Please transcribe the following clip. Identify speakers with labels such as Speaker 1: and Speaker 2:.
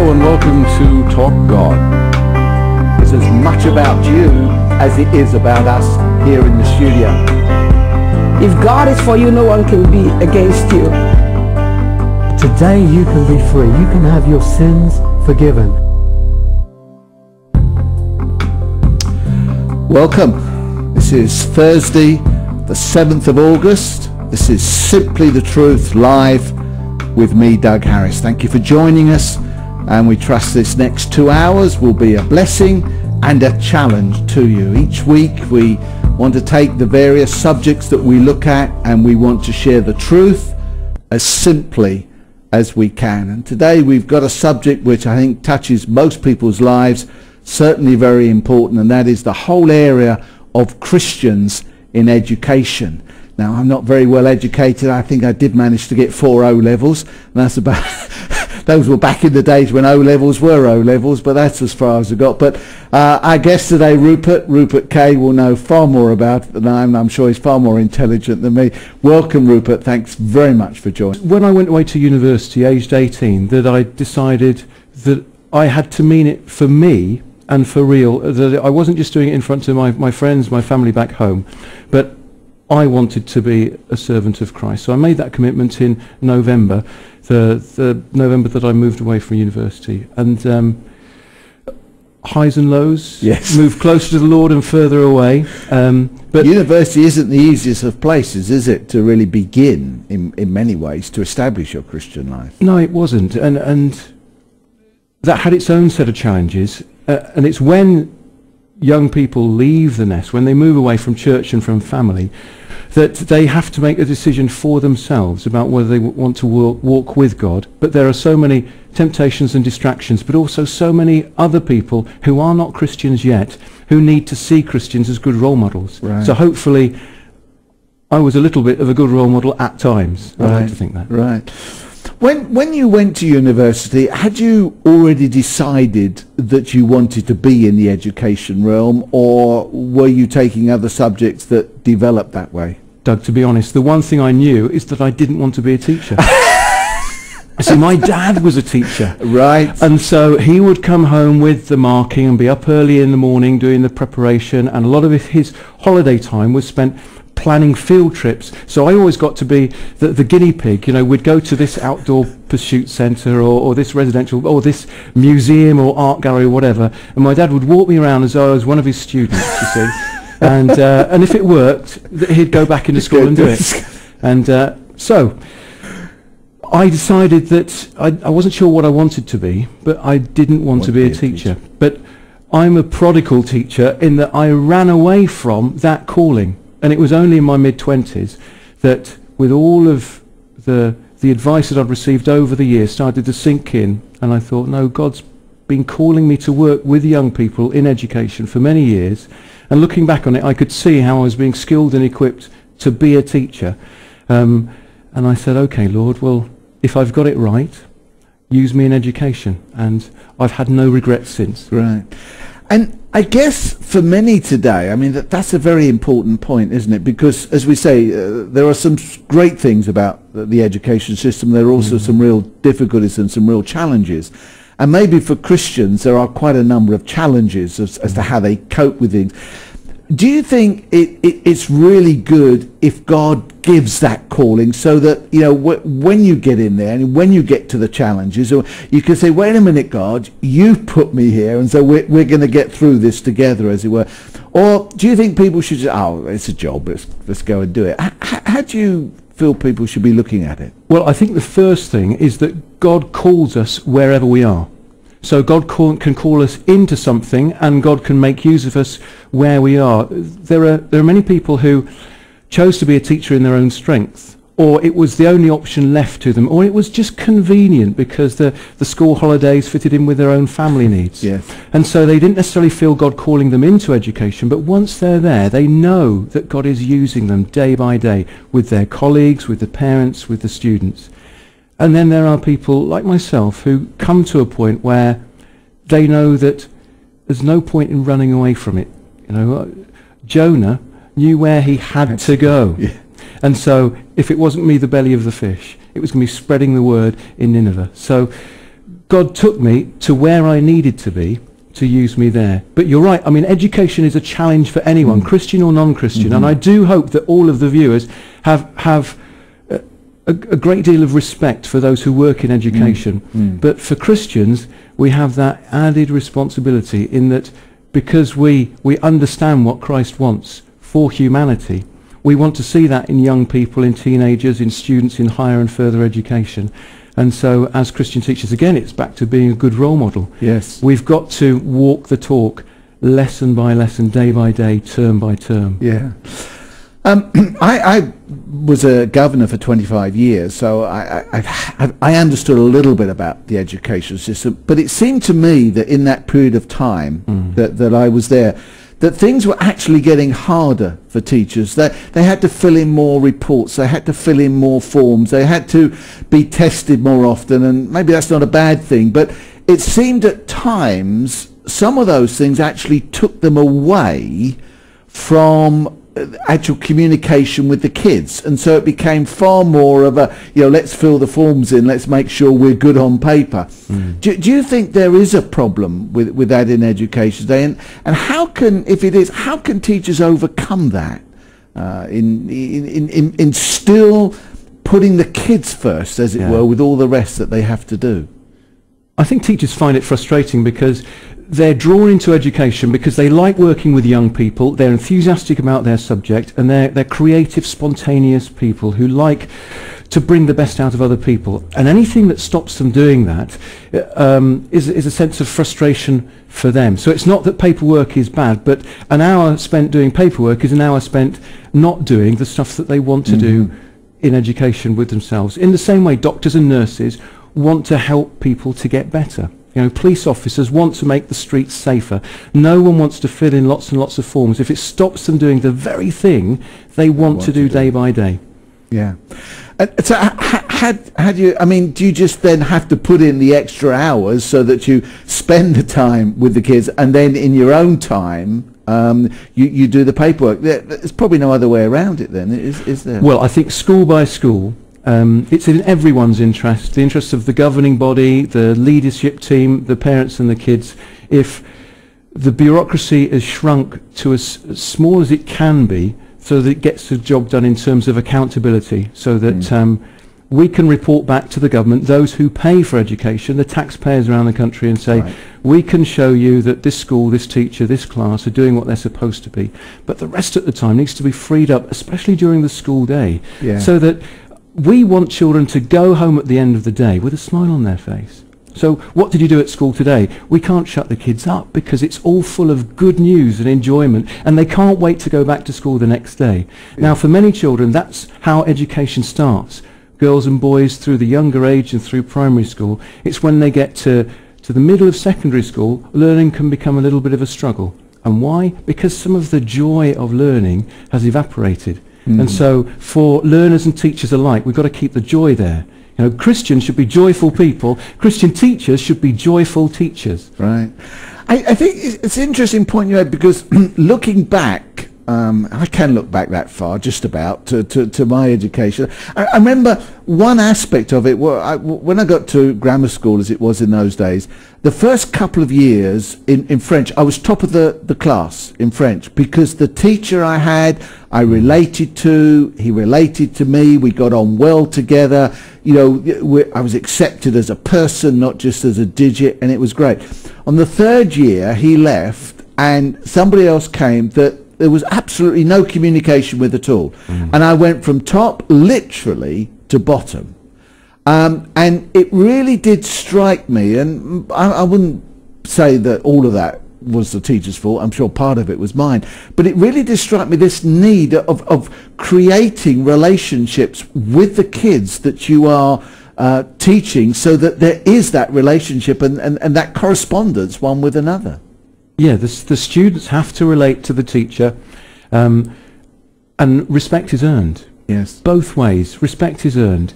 Speaker 1: Hello and welcome to Talk God. It's as much about you as it is about us here in the studio.
Speaker 2: If God is for you, no one can be against you.
Speaker 3: Today you can be free. You can have your sins forgiven.
Speaker 1: Welcome. This is Thursday, the 7th of August. This is Simply the Truth live with me, Doug Harris. Thank you for joining us, and we trust this next 2 hours will be a blessing and a challenge to you. Each week we want to take the various subjects that we look at and we want to share the truth as simply as we can. And today we've got a subject which I think touches most people's lives, certainly very important, and that is the whole area of Christians in education. Now, I'm not very well educated. I think I did manage to get 4 O-levels, and that's about those were back in the days when O-levels were O-levels, but that's as far as I got. But our guest today, Rupert Kaye, will know far more about it than I am. I'm sure he's far more intelligent than me. Welcome, Rupert. Thanks very much for joining.
Speaker 4: When I went away to university, aged 18, that I decided that I had to mean it for me and for real, that I wasn't just doing it in front of my friends, my family back home, but I wanted to be a servant of Christ. So I made that commitment in November, the November that I moved away from university. And highs and lows,
Speaker 1: yes.
Speaker 4: Moved closer to the Lord and further away. But
Speaker 1: university isn't the easiest of places, is it, to really begin, in many ways, to establish your Christian life?
Speaker 4: No, it wasn't. And that had its own set of challenges. And it's when young people leave the nest, when they move away from church and from family, that they have to make a decision for themselves about whether they want to walk with God. But there are so many temptations and distractions, but also so many other people who are not Christians yet, who need to see Christians as good role models.
Speaker 1: Right.
Speaker 4: So hopefully I was a little bit of a good role model at times. I like to think that.
Speaker 1: Right. When you went to university, had you already decided that you wanted to be in the education realm, or were you taking other subjects that developed that way?
Speaker 4: Doug, to be honest, the one thing I knew is that I didn't want to be a teacher. See, my dad was a teacher.
Speaker 1: Right.
Speaker 4: And so he would come home with the marking and be up early in the morning doing the preparation, and a lot of his holiday time was spent planning field trips. So I always got to be the guinea pig. You know, we'd go to this outdoor pursuit centre or this residential or this museum or art gallery or whatever, and my dad would walk me around as though I was one of his students, you see. And if it worked, he'd go back into school and do it. And so I decided that I wasn't sure what I wanted to be, but I didn't want to be a teacher. But I'm a prodigal teacher in that I ran away from that calling. And it was only in my mid-20s that, with all of the advice that I'd received over the years, started to sink in, and I thought, no, God's been calling me to work with young people in education for many years. And looking back on it, I could see how I was being skilled and equipped to be a teacher. And I said, okay, Lord, well, if I've got it right, use me in education. And I've had no regrets since.
Speaker 1: Right. And I guess for many today, I mean, that's a very important point, isn't it? Because, as we say, there are some great things about the education system. There are also some real difficulties and some real challenges. And maybe for Christians, there are quite a number of challenges as to how they cope with things. Do you think it's really good if God gives that calling so that, you know, when you get in there and when you get to the challenges, or you can say, wait a minute, God, you've put me here, and so we're going to get through this together, as it were? Or do you think people should just, oh, it's a job, let's go and do it? How do you feel people should be looking at it?
Speaker 4: Well, I think the first thing is that God calls us wherever we are. So God can call us into something, and God can make use of us where we are. There are many people who chose to be a teacher in their own strength, or it was the only option left to them, or it was just convenient because the school holidays fitted in with their own family needs.
Speaker 1: Yes.
Speaker 4: And so they didn't necessarily feel God calling them into education, but once they're there, they know that God is using them day by day with their colleagues, with the parents, with the students. And then there are people like myself who come to a point where they know that there's no point in running away from it. You know, Jonah knew where he had to go.
Speaker 1: Yeah.
Speaker 4: And so if it wasn't me, the belly of the fish, it was going to be spreading the word in Nineveh. So God took me to where I needed to be to use me there. But you're right, I mean, education is a challenge for anyone, Christian or non-Christian, and I do hope that all of the viewers have a great deal of respect for those who work in education. But for Christians, we have that added responsibility in that because we understand what Christ wants for humanity, we want to see that in young people, in teenagers, in students in higher and further education. And so as Christian teachers, again, it's back to being a good role model.
Speaker 1: Yes.
Speaker 4: We've got to walk the talk, lesson by lesson, day by day, term by term.
Speaker 1: Yeah. I was a governor for 25 years, so I understood a little bit about the education system, but it seemed to me that in that period of time that I was there, that things were actually getting harder for teachers. That they had to fill in more reports, they had to fill in more forms, they had to be tested more often, and maybe that's not a bad thing, but it seemed at times some of those things actually took them away from actual communication with the kids, and so it became far more of a, let's fill the forms in, let's make sure we're good on paper. Do you think there is a problem with that in education today, and how can, if it is, how can teachers overcome that in still putting the kids first, as it were, with all the rest that they have to do?
Speaker 4: I think teachers find it frustrating because they're drawn into education because they like working with young people, they're enthusiastic about their subject, and they're creative, spontaneous people who like to bring the best out of other people. And anything that stops them doing that is a sense of frustration for them. So it's not that paperwork is bad, but an hour spent doing paperwork is an hour spent not doing the stuff that they want to do in education with themselves. In the same way, doctors and nurses want to help people to get better. Police officers want to make the streets safer. No one wants to fill in lots and lots of forms if it stops them doing the very thing they want to do day by day.
Speaker 1: Yeah. So how do you, I mean, do you just then have to put in the extra hours so that you spend the time with the kids, and then in your own time you do the paperwork? There's probably no other way around it then, is there?
Speaker 4: Well, I think school by school, it's in everyone's interest, the interest of the governing body, the leadership team, the parents and the kids. If the bureaucracy is shrunk to as small as it can be so that it gets the job done in terms of accountability, so that we can report back to the government, those who pay for education, the taxpayers around the country, and say, we can show you that this school, this teacher, this class are doing what they're supposed to be. But the rest of the time needs to be freed up, especially during the school day, so that we want children to go home at the end of the day with a smile on their face. So what did you do at school today? We can't shut the kids up because it's all full of good news and enjoyment, and they can't wait to go back to school the next day. Now, for many children, that's how education starts. Girls and boys through the younger age and through primary school. It's when they get to the middle of secondary school, learning can become a little bit of a struggle. And why? Because some of the joy of learning has evaporated. And so for learners and teachers alike, we've got to keep the joy there. Christians should be joyful people. Christian teachers should be joyful teachers.
Speaker 1: Right. I think it's an interesting point you had, because looking back, I can look back that far, just about, to my education. I remember one aspect of it, when I got to grammar school, as it was in those days, the first couple of years in French, I was top of the class in French, because the teacher I had, I related to, he related to me, we got on well together, I was accepted as a person, not just as a digit, and it was great. On the third year, he left, and somebody else came that there was absolutely no communication with at all. And I went from top, literally, to bottom. And it really did strike me, and I wouldn't say that all of that was the teacher's fault. I'm sure part of it was mine. But it really did strike me, this need of creating relationships with the kids that you are teaching, so that there is that relationship and that correspondence one with another.
Speaker 4: Yeah, the students have to relate to the teacher, and respect is earned.
Speaker 1: Yes.
Speaker 4: Both ways, respect is earned.